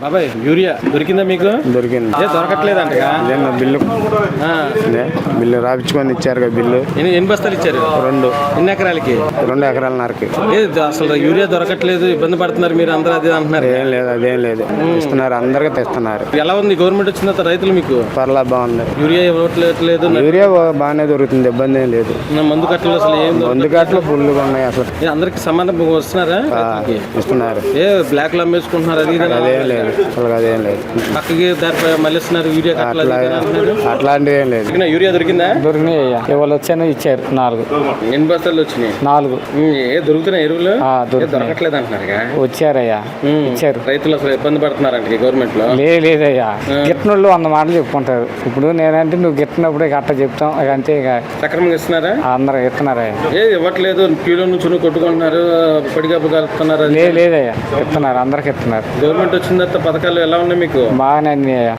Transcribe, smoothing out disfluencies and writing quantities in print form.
బాబాయ్ యూరియా దొరికిందా మీకు? దొరికింది. దొరకట్లేదంటగా బిల్లు బిల్లు రాపించుకొని ఇచ్చారు కదా బిల్లు. ఎన్ని బస్తాలు ఇచ్చారు? 2 ఎన్ని ఎకరాలకి? 2 ఎకరాలన్నరకి. అసలు యూరియా దొరకట్లేదు, ఇబ్బంది పడుతున్నారు మీరు అందరూ, అదే అంటున్నారు. ఏం లేదు, అదేం లేదు, ఇస్తున్నారు, అందరికీ తెస్తున్నారు. ఎలా ఉంది గవర్నమెంట్ వచ్చిన తర్వాత రైతులు మీకు? పర్లా బాగుంది. యూరియా ఇవ్వట్లేదు. యూరియా బాగానే దొరుకుతుంది, ఇబ్బంది ఏం లేదు. మందు కట్టలు అసలు ఏం మందు కట్టలు ఫుల్గా ఉన్నాయి అసలు. అందరికి సంబంధం వస్తున్నారా? ఇస్తున్నారు. బ్లాక్ లో అమ్మేసుకుంటున్నారు, అది అదేం లేదు, అదేం లేదు. పక్కకి దాని మళ్ళీస్తున్నారు యూరియా కట్టలు అట్లాంటివి ఏం లేదు. యూరియా దొరికిందా? దొరికినాయి అయ్యా, ఇవాళ వచ్చాను, ఇచ్చారు 4. ఎన్ని బస్తాలు వచ్చినాయి? 4. దొరుకుతున్నాయి ఎరువులు? దొరకట్లేదు అంటున్నారుగా. వచ్చారయ్యా, ఇచ్చారు. రైతులు అసలు ఇబ్బంది పడుతున్నారంట గవర్నమెంట్ లో. లేదయ్యా, గిట్టినోళ్ళు 100 మాటలు చెప్పుకుంటారు. ఇప్పుడు నేనంటే నువ్వు గిట్టినప్పుడు అట్ట చెప్తాం, అంతే. ఇక సక్రమంగా ఇస్తున్నారా? అందరూ ఇస్తున్నారయ్యా. ఇవ్వట్లేదు, క్యూలో నుంచి నువ్వు కొట్టుకుంటున్నారు, పడిగాపు కలుపుతున్నారు. లేదయ్యా, ఇస్తున్నారు, అందరికి ఇస్తున్నారు. గవర్నమెంట్ వచ్చిన తర్వాత పథకాలు ఎలా ఉన్నాయి మీకు? బాగానే అన్ని అయ్యా.